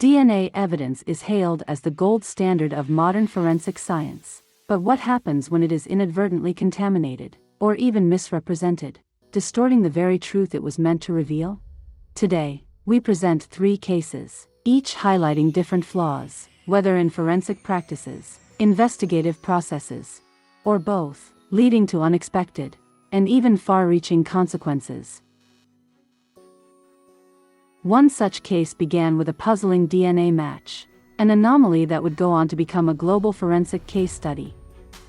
DNA evidence is hailed as the gold standard of modern forensic science. But what happens when it is inadvertently contaminated, or even misrepresented, distorting the very truth it was meant to reveal? Today, we present 3 cases, each highlighting different flaws, whether in forensic practices, investigative processes, or both, leading to unexpected, and even far-reaching consequences. One such case began with a puzzling DNA match, an anomaly that would go on to become a global forensic case study.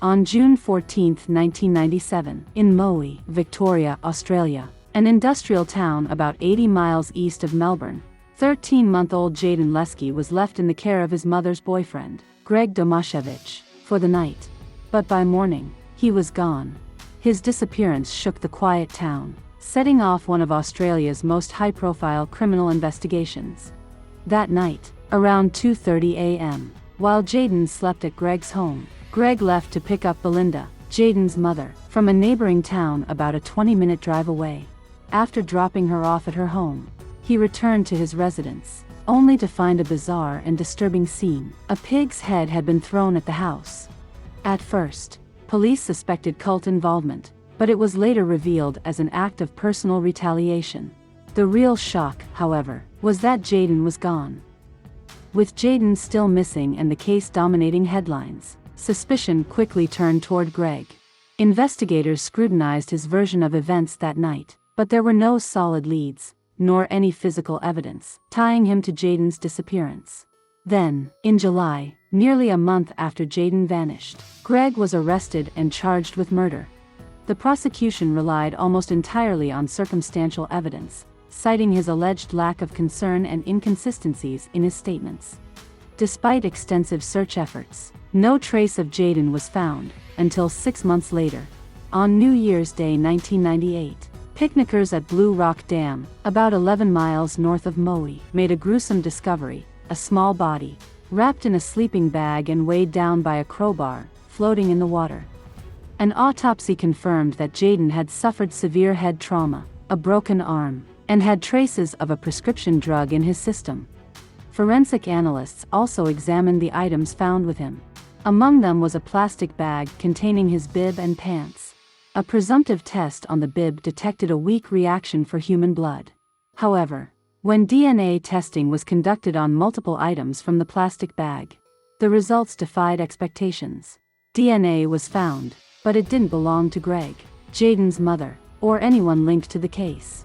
On June 14, 1997, in Moe, Victoria, Australia, an industrial town about 80 miles east of Melbourne, 13-month-old Jaidyn Leskie was left in the care of his mother's boyfriend, Greg Domashevich, for the night. But by morning, he was gone. His disappearance shook the quiet town, setting off one of Australia's most high-profile criminal investigations. That night, around 2:30 a.m., while Jaidyn slept at Greg's home, Greg left to pick up Belinda, Jaidyn's mother, from a neighboring town about a 20-minute drive away. After dropping her off at her home, he returned to his residence, only to find a bizarre and disturbing scene. A pig's head had been thrown at the house. At first, police suspected cult involvement, but it was later revealed as an act of personal retaliation. The real shock, however, was that Jaidyn was gone. With Jaidyn still missing and the case dominating headlines, suspicion quickly turned toward Greg. Investigators scrutinized his version of events that night, but there were no solid leads, nor any physical evidence, tying him to Jaidyn's disappearance. Then, in July, nearly a month after Jaidyn vanished, Greg was arrested and charged with murder. The prosecution relied almost entirely on circumstantial evidence, citing his alleged lack of concern and inconsistencies in his statements. Despite extensive search efforts, no trace of Jaidyn was found, until 6 months later. On New Year's Day 1998, picnickers at Blue Rock Dam, about 11 miles north of Moe, made a gruesome discovery: a small body, wrapped in a sleeping bag and weighed down by a crowbar, floating in the water. An autopsy confirmed that Jaidyn had suffered severe head trauma, a broken arm, and had traces of a prescription drug in his system. Forensic analysts also examined the items found with him. Among them was a plastic bag containing his bib and pants. A presumptive test on the bib detected a weak reaction for human blood. However, when DNA testing was conducted on multiple items from the plastic bag, the results defied expectations. DNA was found, but it didn't belong to Greg, Jaidyn's mother, or anyone linked to the case.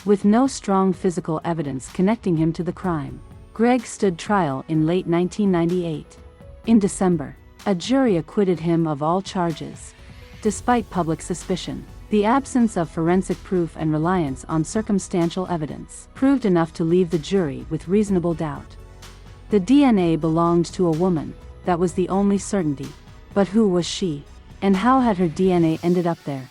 With no strong physical evidence connecting him to the crime, Greg stood trial in late 1998. In December, a jury acquitted him of all charges. Despite public suspicion, the absence of forensic proof and reliance on circumstantial evidence proved enough to leave the jury with reasonable doubt. The DNA belonged to a woman, that was the only certainty. But who was she? And how had her DNA ended up there?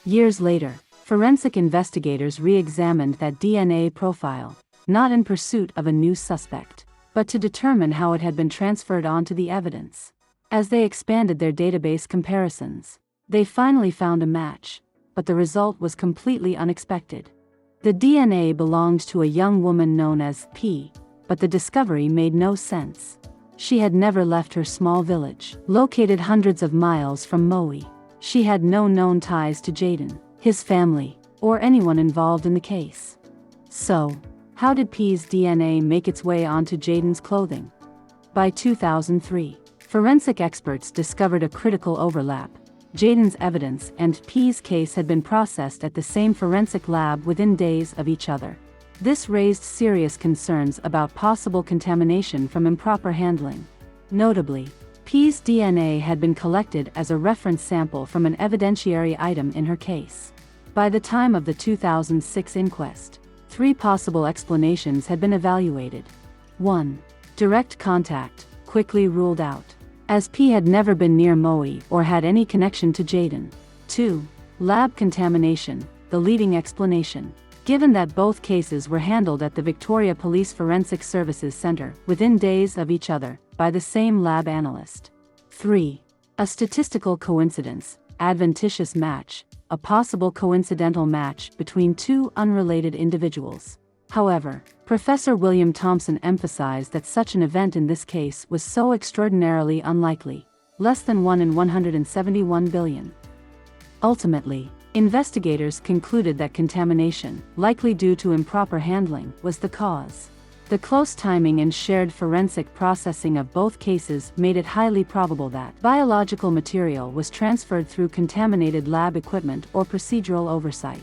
Years later, forensic investigators re-examined that DNA profile, not in pursuit of a new suspect, but to determine how it had been transferred onto the evidence. As they expanded their database comparisons, they finally found a match, but the result was completely unexpected. The DNA belonged to a young woman known as P, but the discovery made no sense. She had never left her small village, located hundreds of miles from Moe. She had no known ties to Jaidyn, his family, or anyone involved in the case. So, how did P's DNA make its way onto Jaidyn's clothing? By 2003, forensic experts discovered a critical overlap. Jaidyn's evidence and P's case had been processed at the same forensic lab within days of each other. This raised serious concerns about possible contamination from improper handling. Notably, P's DNA had been collected as a reference sample from an evidentiary item in her case. By the time of the 2006 inquest, 3 possible explanations had been evaluated. 1. Direct contact, quickly ruled out, as P had never been near Moe or had any connection to Jaidyn. 2. Lab contamination, the leading explanation, given that both cases were handled at the Victoria Police Forensic Services Centre within days of each other by the same lab analyst. 3. A statistical coincidence, adventitious match, a possible coincidental match between 2 unrelated individuals. However, Professor William Thompson emphasized that such an event in this case was so extraordinarily unlikely, less than 1 in 171 billion. Ultimately, investigators concluded that contamination, likely due to improper handling, was the cause. The close timing and shared forensic processing of both cases made it highly probable that biological material was transferred through contaminated lab equipment or procedural oversight.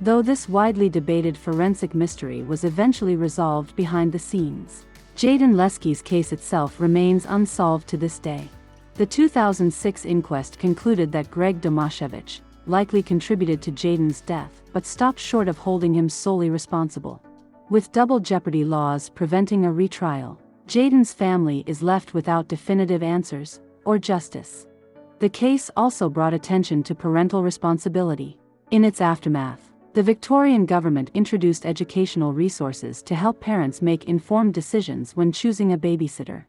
Though this widely debated forensic mystery was eventually resolved behind the scenes, Jaidyn Leskie's case itself remains unsolved to this day. The 2006 inquest concluded that Greg Domashevich likely contributed to Jaidyn's death, but stopped short of holding him solely responsible. With double jeopardy laws preventing a retrial, Jaidyn's family is left without definitive answers or justice. The case also brought attention to parental responsibility. In its aftermath, the Victorian government introduced educational resources to help parents make informed decisions when choosing a babysitter.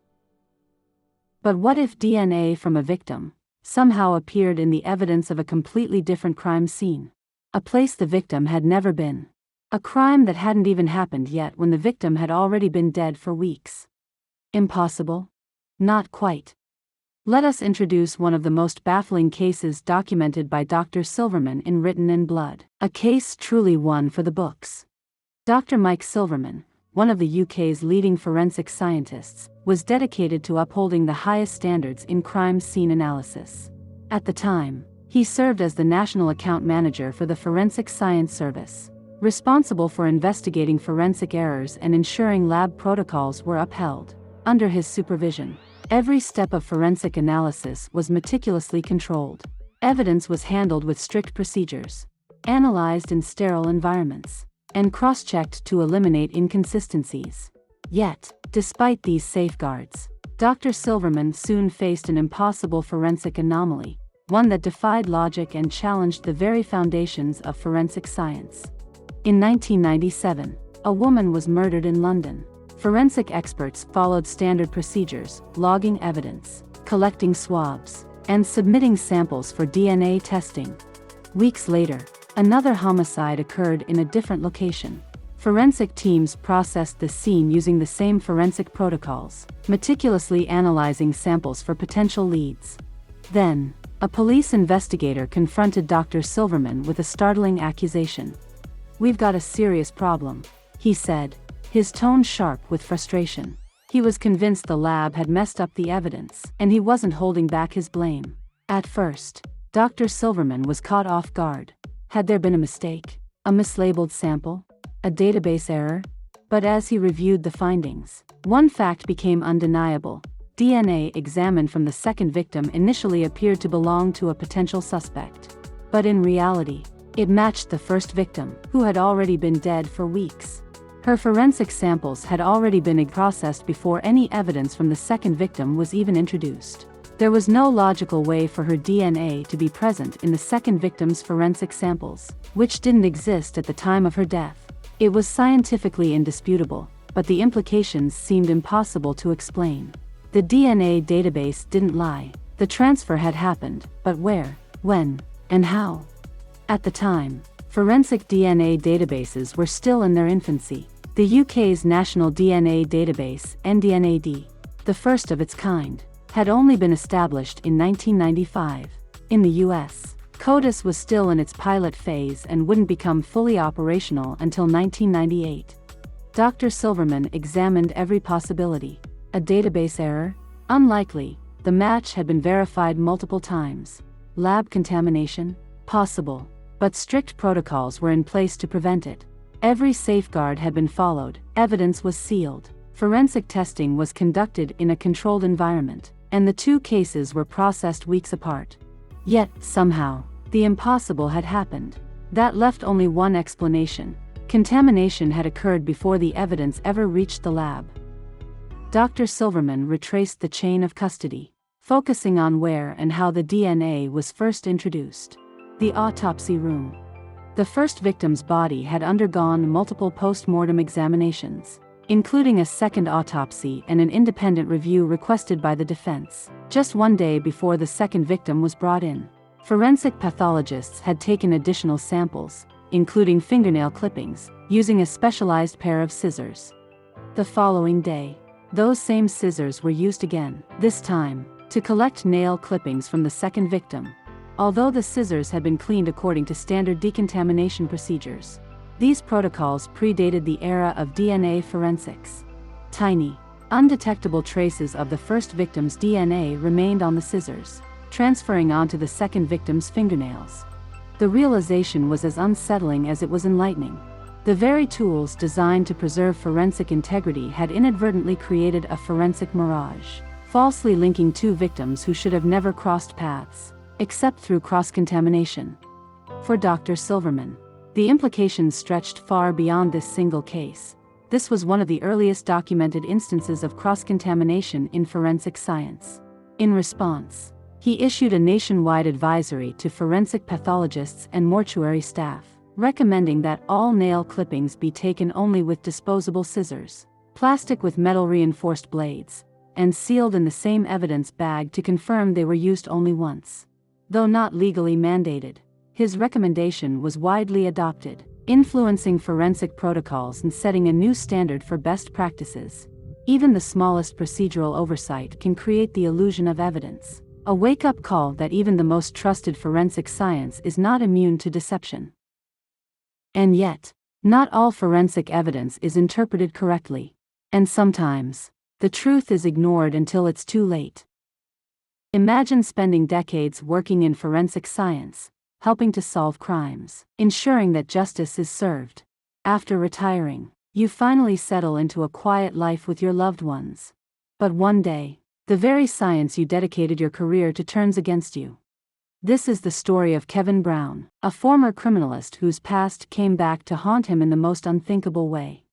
But what if DNA from a victim somehow appeared in the evidence of a completely different crime scene? A place the victim had never been. A crime that hadn't even happened yet when the victim had already been dead for weeks. Impossible? Not quite. Let us introduce one of the most baffling cases documented by Dr. Silverman in Written in Blood, a case truly one for the books. Dr. Mike Silverman, one of the UK's leading forensic scientists, was dedicated to upholding the highest standards in crime scene analysis. At the time, he served as the National Account Manager for the Forensic Science Service, responsible for investigating forensic errors and ensuring lab protocols were upheld. Under his supervision, every step of forensic analysis was meticulously controlled. Evidence was handled with strict procedures, analyzed in sterile environments, and cross-checked to eliminate inconsistencies. Yet, despite these safeguards, Dr. Silverman soon faced an impossible forensic anomaly, one that defied logic and challenged the very foundations of forensic science. In 1997, a woman was murdered in London. Forensic experts followed standard procedures, logging evidence, collecting swabs, and submitting samples for DNA testing. Weeks later, another homicide occurred in a different location. Forensic teams processed the scene using the same forensic protocols, meticulously analyzing samples for potential leads. Then, a police investigator confronted Dr. Silverman with a startling accusation. "We've got a serious problem," he said, his tone sharp with frustration. He was convinced the lab had messed up the evidence, and he wasn't holding back his blame. At first, Dr. Silverman was caught off guard. Had there been a mistake? A mislabeled sample? A database error? But as he reviewed the findings, one fact became undeniable. DNA examined from the second victim initially appeared to belong to a potential suspect. But in reality, it matched the first victim, who had already been dead for weeks. Her forensic samples had already been processed before any evidence from the second victim was even introduced. There was no logical way for her DNA to be present in the second victim's forensic samples, which didn't exist at the time of her death. It was scientifically indisputable, but the implications seemed impossible to explain. The DNA database didn't lie. The transfer had happened, but where, when, and how? At the time, forensic DNA databases were still in their infancy. The UK's National DNA Database, NDNAD, the first of its kind, had only been established in 1995. In the US, CODIS was still in its pilot phase and wouldn't become fully operational until 1998. Dr. Silverman examined every possibility. A database error? Unlikely. The match had been verified multiple times. Lab contamination? Possible. But strict protocols were in place to prevent it. Every safeguard had been followed, evidence was sealed, forensic testing was conducted in a controlled environment, and the two cases were processed weeks apart. Yet, somehow, the impossible had happened. That left only one explanation. Contamination had occurred before the evidence ever reached the lab. Dr. Silverman retraced the chain of custody, focusing on where and how the DNA was first introduced. The autopsy room. The first victim's body had undergone multiple post-mortem examinations, including a second autopsy and an independent review requested by the defense, just one day before the second victim was brought in. Forensic pathologists had taken additional samples, including fingernail clippings, using a specialized pair of scissors. The following day, those same scissors were used again, this time, to collect nail clippings from the second victim. Although the scissors had been cleaned according to standard decontamination procedures, these protocols predated the era of DNA forensics. Tiny, undetectable traces of the first victim's DNA remained on the scissors, transferring onto the second victim's fingernails. The realization was as unsettling as it was enlightening. The very tools designed to preserve forensic integrity had inadvertently created a forensic mirage, falsely linking two victims who should have never crossed paths, except through cross-contamination. For Dr. Silverman, the implications stretched far beyond this single case. This was one of the earliest documented instances of cross-contamination in forensic science. In response, he issued a nationwide advisory to forensic pathologists and mortuary staff, recommending that all nail clippings be taken only with disposable scissors, plastic with metal-reinforced blades, and sealed in the same evidence bag to confirm they were used only once. Though not legally mandated, his recommendation was widely adopted, influencing forensic protocols and setting a new standard for best practices. Even the smallest procedural oversight can create the illusion of evidence, a wake-up call that even the most trusted forensic science is not immune to deception. And yet, not all forensic evidence is interpreted correctly, and sometimes, the truth is ignored until it's too late. Imagine spending decades working in forensic science, helping to solve crimes, ensuring that justice is served. After retiring, you finally settle into a quiet life with your loved ones. But one day, the very science you dedicated your career to turns against you. This is the story of Kevin Brown, a former criminalist whose past came back to haunt him in the most unthinkable way.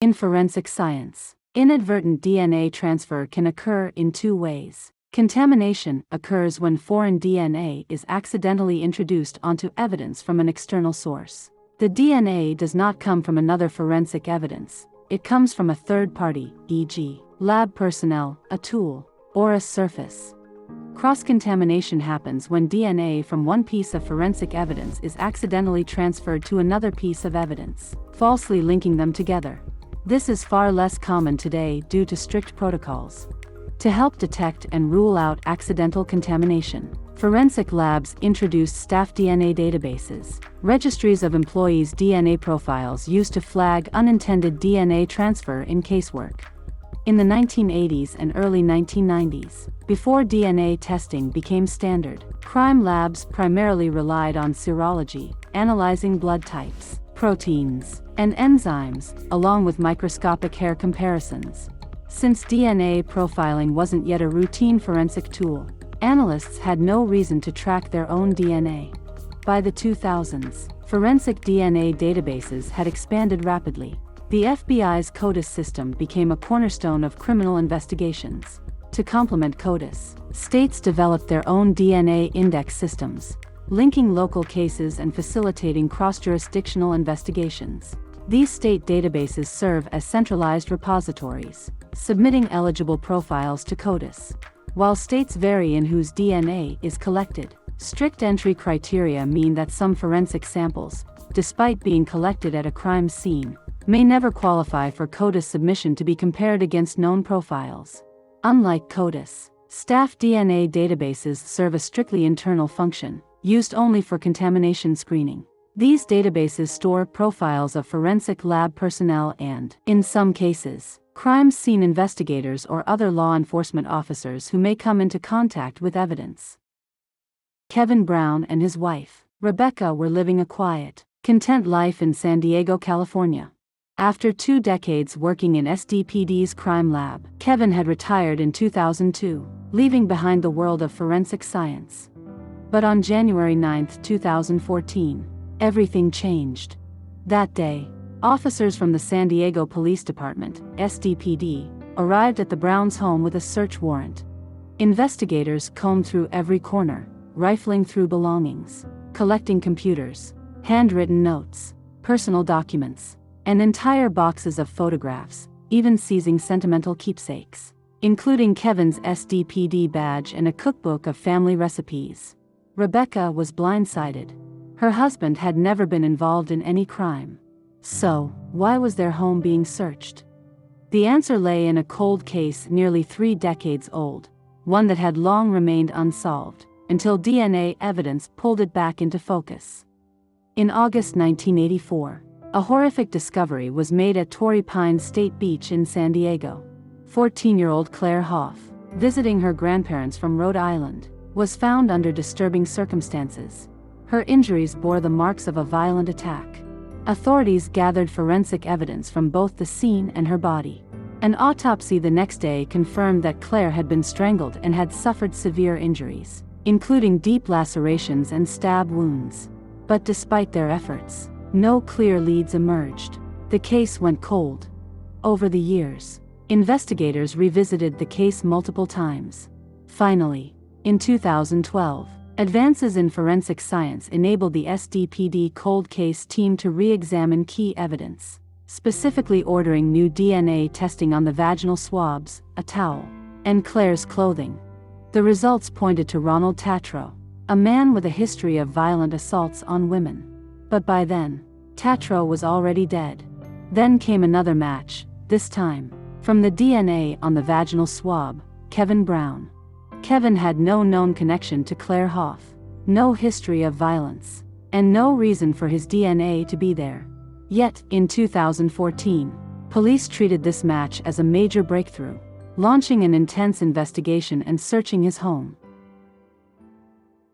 In forensic science, inadvertent DNA transfer can occur in two ways. Contamination occurs when foreign DNA is accidentally introduced onto evidence from an external source. The DNA does not come from another forensic evidence, it comes from a third party, e.g., lab personnel, a tool, or a surface. Cross-contamination happens when DNA from one piece of forensic evidence is accidentally transferred to another piece of evidence, falsely linking them together. This is far less common today due to strict protocols. To help detect and rule out accidental contamination, forensic labs introduced staff DNA databases, registries of employees' DNA profiles used to flag unintended DNA transfer in casework. In the 1980s and early 1990s, before DNA testing became standard, crime labs primarily relied on serology, analyzing blood types, proteins, and enzymes, along with microscopic hair comparisons. Since DNA profiling wasn't yet a routine forensic tool, analysts had no reason to track their own DNA. By the 2000s, forensic DNA databases had expanded rapidly. The FBI's CODIS system became a cornerstone of criminal investigations. To complement CODIS, states developed their own DNA index systems, linking local cases and facilitating cross-jurisdictional investigations. These state databases serve as centralized repositories, submitting eligible profiles to CODIS. While states vary in whose DNA is collected, strict entry criteria mean that some forensic samples, despite being collected at a crime scene, may never qualify for CODIS submission to be compared against known profiles. Unlike CODIS, staff DNA databases serve a strictly internal function, used only for contamination screening. These databases store profiles of forensic lab personnel and, in some cases, crime scene investigators or other law enforcement officers who may come into contact with evidence. Kevin Brown and his wife, Rebecca, were living a quiet, content life in San Diego, California. After 2 decades working in SDPD's crime lab, Kevin had retired in 2002, leaving behind the world of forensic science. But on January 9, 2014, everything changed. That day, officers from the San Diego Police Department, SDPD, arrived at the Browns' home with a search warrant. Investigators combed through every corner, rifling through belongings, collecting computers, handwritten notes, personal documents, and entire boxes of photographs, even seizing sentimental keepsakes, including Kevin's SDPD badge and a cookbook of family recipes. Rebecca was blindsided. Her husband had never been involved in any crime. So, why was their home being searched? The answer lay in a cold case nearly 3 decades old, one that had long remained unsolved, until DNA evidence pulled it back into focus. In August 1984, a horrific discovery was made at Torrey Pines State Beach in San Diego. 14-year-old Claire Hoff, visiting her grandparents from Rhode Island, was found under disturbing circumstances. Her injuries bore the marks of a violent attack. Authorities gathered forensic evidence from both the scene and her body. An autopsy the next day confirmed that Claire had been strangled and had suffered severe injuries, including deep lacerations and stab wounds. But despite their efforts, no clear leads emerged. The case went cold. Over the years, investigators revisited the case multiple times. Finally, in 2012, advances in forensic science enabled the SDPD cold case team to re-examine key evidence, specifically ordering new DNA testing on the vaginal swabs, a towel, and Claire's clothing. The results pointed to Ronald Tatro, a man with a history of violent assaults on women. But by then, Tatro was already dead. Then came another match, this time, from the DNA on the vaginal swab, Kevin Brown. Kevin had no known connection to Claire Hoff, no history of violence, and no reason for his DNA to be there. Yet, in 2014, police treated this match as a major breakthrough, launching an intense investigation and searching his home.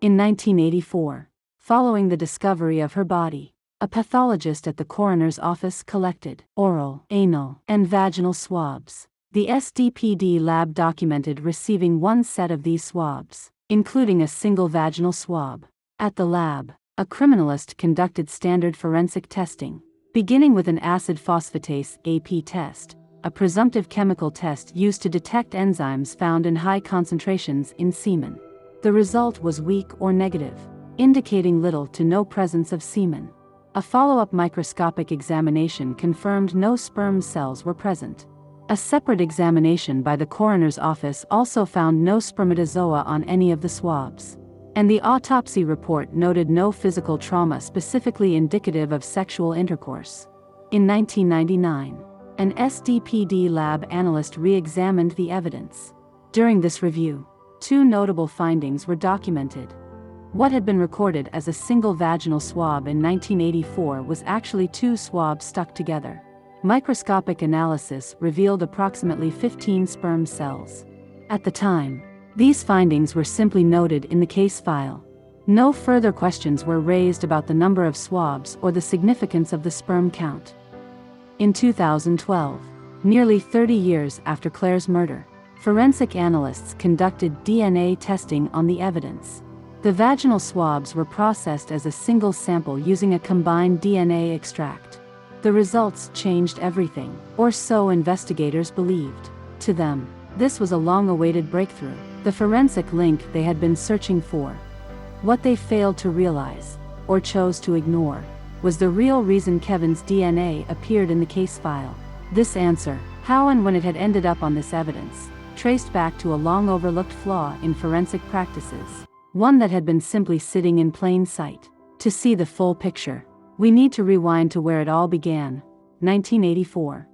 In 1984, following the discovery of her body, a pathologist at the coroner's office collected oral, anal, and vaginal swabs. The SDPD lab documented receiving one set of these swabs, including a single vaginal swab. At the lab, a criminalist conducted standard forensic testing, beginning with an acid phosphatase (AP) test, a presumptive chemical test used to detect enzymes found in high concentrations in semen. The result was weak or negative, indicating little to no presence of semen. A follow-up microscopic examination confirmed no sperm cells were present. A separate examination by the coroner's office also found no spermatozoa on any of the swabs. And the autopsy report noted no physical trauma specifically indicative of sexual intercourse. In 1999, an SDPD lab analyst re-examined the evidence. During this review, 2 notable findings were documented. What had been recorded as a single vaginal swab in 1984 was actually 2 swabs stuck together. Microscopic analysis revealed approximately 15 sperm cells. At the time, these findings were simply noted in the case file. No further questions were raised about the number of swabs or the significance of the sperm count. In 2012, nearly 30 years after Claire's murder, forensic analysts conducted DNA testing on the evidence. The vaginal swabs were processed as a single sample using a combined DNA extract. The results changed everything, or so investigators believed. To them, this was a long-awaited breakthrough, the forensic link they had been searching for. What they failed to realize, or chose to ignore, was the real reason Kevin's DNA appeared in the case file. This answer, how and when it had ended up on this evidence, traced back to a long-overlooked flaw in forensic practices, one that had been simply sitting in plain sight. To see the full picture, we need to rewind to where it all began, 1984.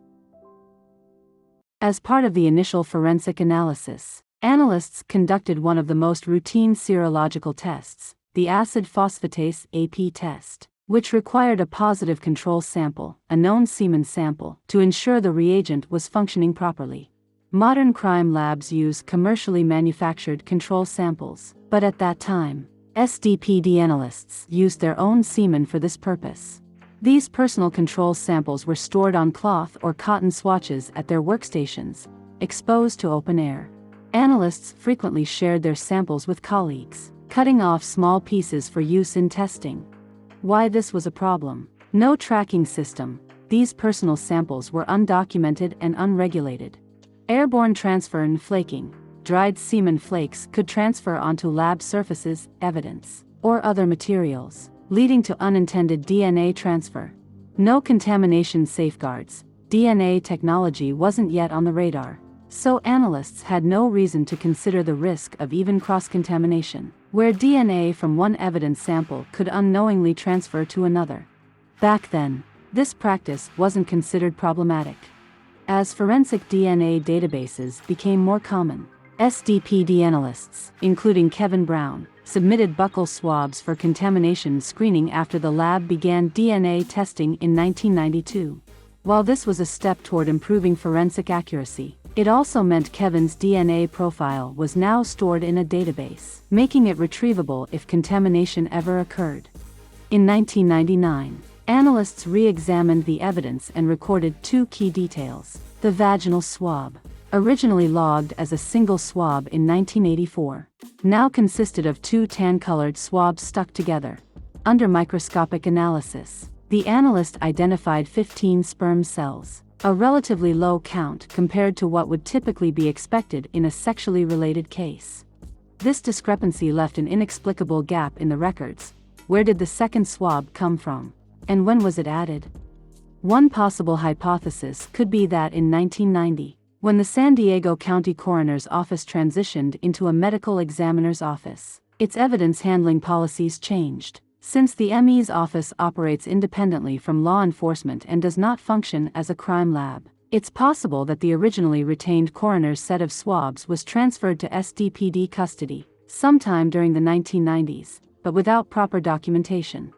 As part of the initial forensic analysis, analysts conducted one of the most routine serological tests, the acid phosphatase (AP) test, which required a positive control sample, a known semen sample, to ensure the reagent was functioning properly. Modern crime labs use commercially manufactured control samples, but at that time, SDPD analysts used their own semen for this purpose. These personal control samples were stored on cloth or cotton swatches at their workstations, exposed to open air. Analysts frequently shared their samples with colleagues, cutting off small pieces for use in testing. Why this was a problem? No tracking system. These personal samples were undocumented and unregulated. Airborne transfer and flaking. Dried semen flakes could transfer onto lab surfaces, evidence, or other materials, leading to unintended DNA transfer. No contamination safeguards. DNA technology wasn't yet on the radar, so analysts had no reason to consider the risk of even cross-contamination. where DNA from one evidence sample could unknowingly transfer to another. Back then, this practice wasn't considered problematic. As forensic DNA databases became more common, SDPD analysts, including Kevin Brown, submitted buccal swabs for contamination screening after the lab began DNA testing in 1992. While this was a step toward improving forensic accuracy, it also meant Kevin's DNA profile was now stored in a database, making it retrievable if contamination ever occurred. In 1999, analysts re-examined the evidence and recorded two key details. The vaginal swab, originally logged as a single swab in 1984, now consisted of two tan-colored swabs stuck together. Under microscopic analysis, the analyst identified 15 sperm cells, a relatively low count compared to what would typically be expected in a sexually related case. This discrepancy left an inexplicable gap in the records. Where did the second swab come from? And when was it added? One possible hypothesis could be that in 1990, when the San Diego County Coroner's Office transitioned into a medical examiner's office, its evidence handling policies changed. Since the ME's office operates independently from law enforcement and does not function as a crime lab, it's possible that the originally retained coroner's set of swabs was transferred to SDPD custody sometime during the 1990s, but without proper documentation.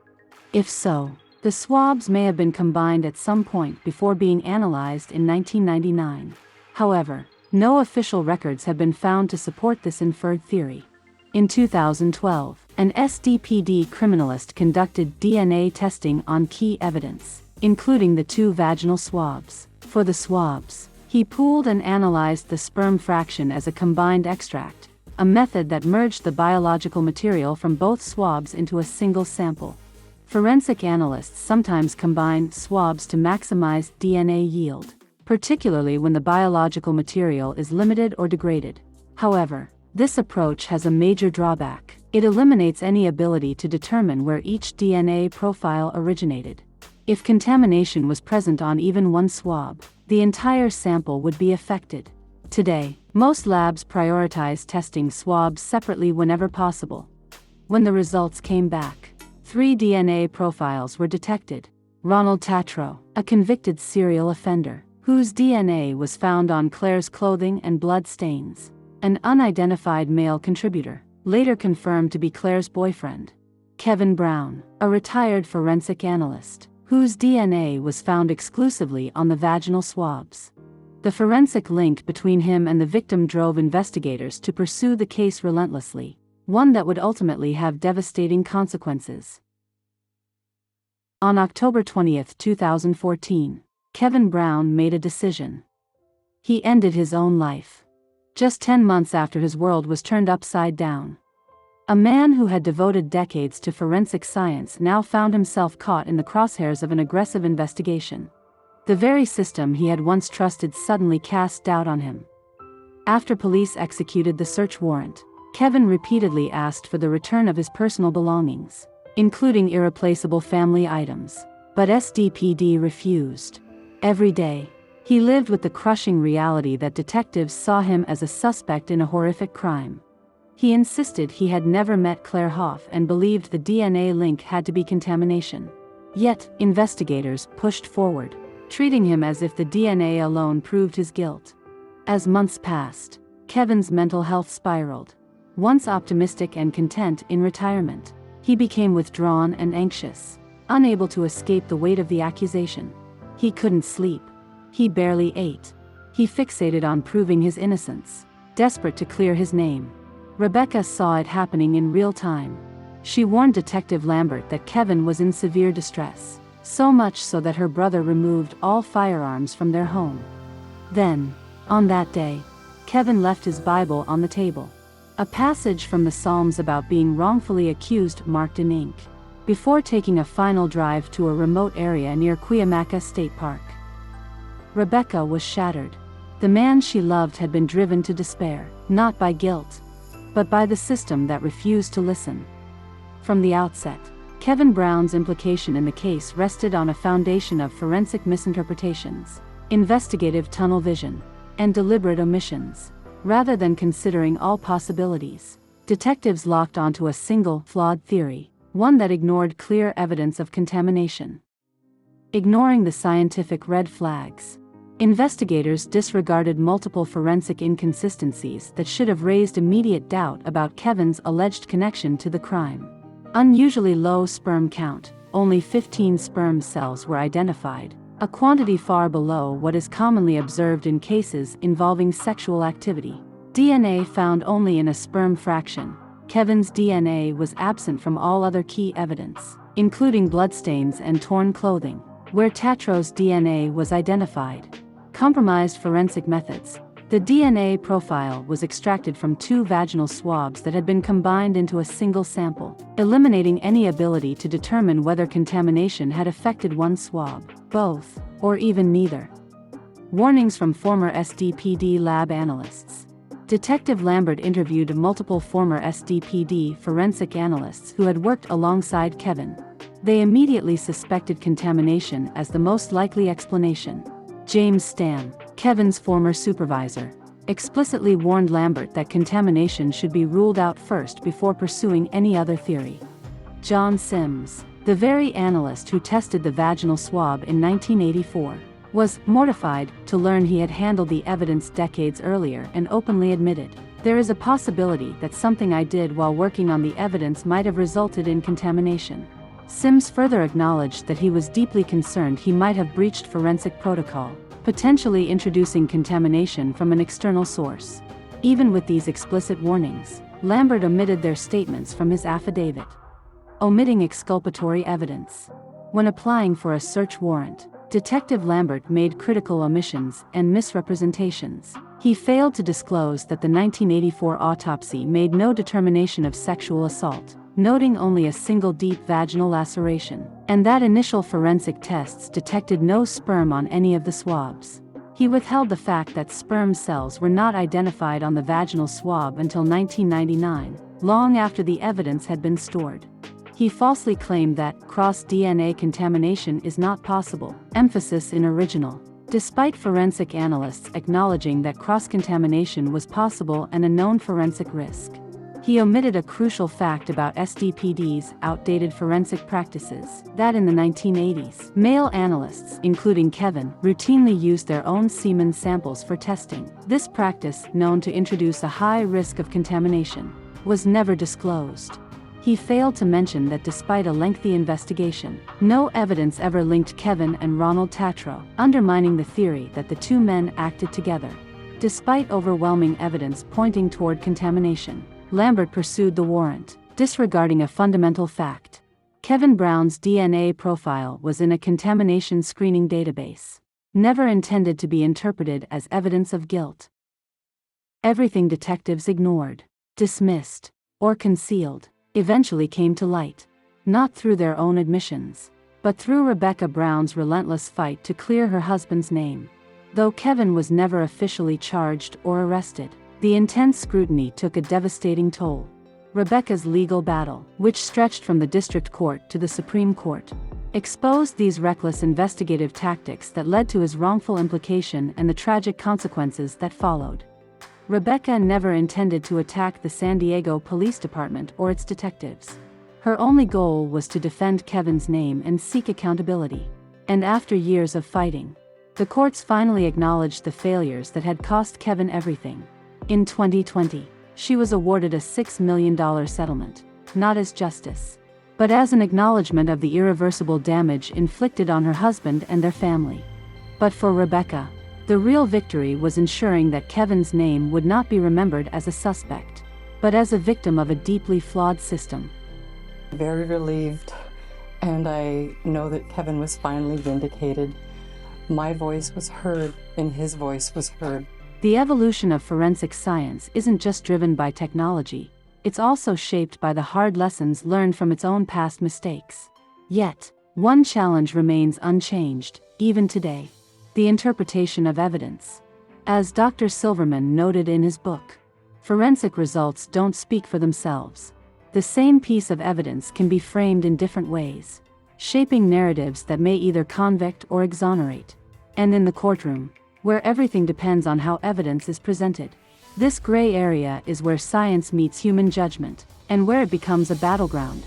If so, the swabs may have been combined at some point before being analyzed in 1999. However, no official records have been found to support this inferred theory. In 2012, an SDPD criminalist conducted DNA testing on key evidence, including the two vaginal swabs. For the swabs, he pooled and analyzed the sperm fraction as a combined extract, a method that merged the biological material from both swabs into a single sample. Forensic analysts sometimes combine swabs to maximize DNA yield, particularly when the biological material is limited or degraded. However, this approach has a major drawback. It eliminates any ability to determine where each DNA profile originated. If contamination was present on even one swab, the entire sample would be affected. Today, most labs prioritize testing swabs separately whenever possible. When the results came back, 3 DNA profiles were detected. Ronald Tatro, a convicted serial offender, whose DNA was found on Claire's clothing and blood stains. An unidentified male contributor, later confirmed to be Claire's boyfriend. Kevin Brown, a retired forensic analyst, whose DNA was found exclusively on the vaginal swabs. The forensic link between him and the victim drove investigators to pursue the case relentlessly, one that would ultimately have devastating consequences. On October 20, 2014, Kevin Brown made a decision. He ended his own life. Just 10 months after his world was turned upside down. A man who had devoted decades to forensic science now found himself caught in the crosshairs of an aggressive investigation. The very system he had once trusted suddenly cast doubt on him. After police executed the search warrant, Kevin repeatedly asked for the return of his personal belongings, including irreplaceable family items, but SDPD refused. Every day, he lived with the crushing reality that detectives saw him as a suspect in a horrific crime. He insisted he had never met Claire Hoff and believed the DNA link had to be contamination. Yet, investigators pushed forward, treating him as if the DNA alone proved his guilt. As months passed, Kevin's mental health spiraled. Once optimistic and content in retirement, he became withdrawn and anxious, unable to escape the weight of the accusation. He couldn't sleep. He barely ate. He fixated on proving his innocence, desperate to clear his name. Rebecca saw it happening in real time. She warned Detective Lambert that Kevin was in severe distress, so much so that her brother removed all firearms from their home. Then, on that day, Kevin left his Bible on the table. A passage from the Psalms about being wrongfully accused marked in ink, before taking a final drive to a remote area near Cuyamaca State Park. Rebecca was shattered. The man she loved had been driven to despair, not by guilt, but by the system that refused to listen. From the outset, Kevin Brown's implication in the case rested on a foundation of forensic misinterpretations, investigative tunnel vision, and deliberate omissions, rather than considering all possibilities. detectives locked onto a single, flawed theory, one that ignored clear evidence of contamination. Ignoring the scientific red flags, investigators disregarded multiple forensic inconsistencies that should have raised immediate doubt about Kevin's alleged connection to the crime. Unusually low sperm count, only 15 sperm cells were identified, a quantity far below what is commonly observed in cases involving sexual activity. DNA found only in a sperm fraction. Kevin's DNA was absent from all other key evidence, including bloodstains and torn clothing, where Tatro's DNA was identified. Compromised forensic methods. The DNA profile was extracted from 2 vaginal swabs that had been combined into a single sample, eliminating any ability to determine whether contamination had affected one swab, both, or even neither. Warnings from former SDPD lab analysts. Detective Lambert interviewed multiple former SDPD forensic analysts who had worked alongside Kevin. They immediately suspected contamination as the most likely explanation. James Stamm, Kevin's former supervisor, explicitly warned Lambert that contamination should be ruled out first before pursuing any other theory. John Sims, the very analyst who tested the vaginal swab in 1984, was mortified to learn he had handled the evidence decades earlier and openly admitted, "There is a possibility that something I did while working on the evidence might have resulted in contamination." Sims further acknowledged that he was deeply concerned he might have breached forensic protocol, potentially introducing contamination from an external source. Even with these explicit warnings, Lambert omitted their statements from his affidavit. Omitting exculpatory evidence. When applying for a search warrant, Detective Lambert made critical omissions and misrepresentations. He failed to disclose that the 1984 autopsy made no determination of sexual assault, noting only a single deep vaginal laceration, and that initial forensic tests detected no sperm on any of the swabs. He withheld the fact that sperm cells were not identified on the vaginal swab until 1999, long after the evidence had been stored. He falsely claimed that cross-DNA contamination is not possible, emphasis in original, despite forensic analysts acknowledging that cross-contamination was possible and a known forensic risk. He omitted a crucial fact about SDPD's outdated forensic practices, that in the 1980s, male analysts, including Kevin, routinely used their own semen samples for testing. This practice, known to introduce a high risk of contamination, was never disclosed. He failed to mention that despite a lengthy investigation, no evidence ever linked Kevin and Ronald Tatro, undermining the theory that the 2 men acted together. Despite overwhelming evidence pointing toward contamination, Lambert pursued the warrant, disregarding a fundamental fact. Kevin Brown's DNA profile was in a contamination screening database, never intended to be interpreted as evidence of guilt. Everything detectives ignored, dismissed, or concealed eventually came to light, not through their own admissions, but through Rebecca Brown's relentless fight to clear her husband's name. Though Kevin was never officially charged or arrested, the intense scrutiny took a devastating toll. Rebecca's legal battle, which stretched from the district court to the Supreme Court, exposed these reckless investigative tactics that led to his wrongful implication and the tragic consequences that followed. Rebecca never intended to attack the San Diego Police Department or its detectives. Her only goal was to defend Kevin's name and seek accountability. And after years of fighting, the courts finally acknowledged the failures that had cost Kevin everything. In 2020, she was awarded a $6 million settlement, not as justice, but as an acknowledgement of the irreversible damage inflicted on her husband and their family. But for Rebecca, the real victory was ensuring that Kevin's name would not be remembered as a suspect, but as a victim of a deeply flawed system. Very relieved, and I know that Kevin was finally vindicated. My voice was heard, and his voice was heard. The evolution of forensic science isn't just driven by technology, it's also shaped by the hard lessons learned from its own past mistakes. Yet, one challenge remains unchanged, even today: the interpretation of evidence. As Dr. Silverman noted in his book, forensic results don't speak for themselves. The same piece of evidence can be framed in different ways, shaping narratives that may either convict or exonerate. And in the courtroom, where everything depends on how evidence is presented, This gray area is where science meets human judgment, and where it becomes a battleground.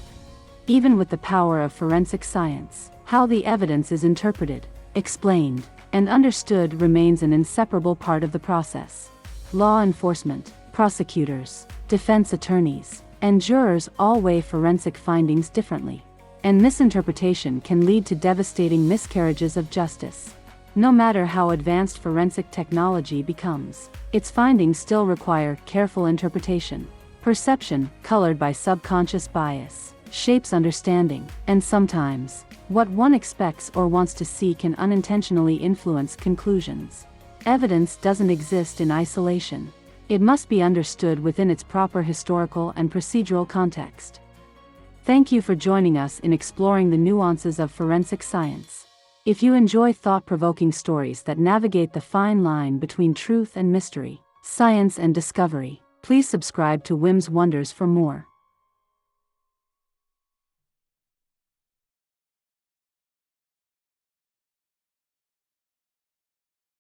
Even with the power of forensic science, how the evidence is interpreted, explained, and understood remains an inseparable part of the process. Law enforcement, prosecutors, defense attorneys, and jurors all weigh forensic findings differently, and misinterpretation can lead to devastating miscarriages of justice. No matter how advanced forensic technology becomes, its findings still require careful interpretation. Perception, colored by subconscious bias, shapes understanding, and sometimes, what one expects or wants to see can unintentionally influence conclusions. Evidence doesn't exist in isolation. It must be understood within its proper historical and procedural context. Thank you for joining us in exploring the nuances of forensic science. If you enjoy thought-provoking stories that navigate the fine line between truth and mystery, science and discovery, please subscribe to Whim's Wonders for more.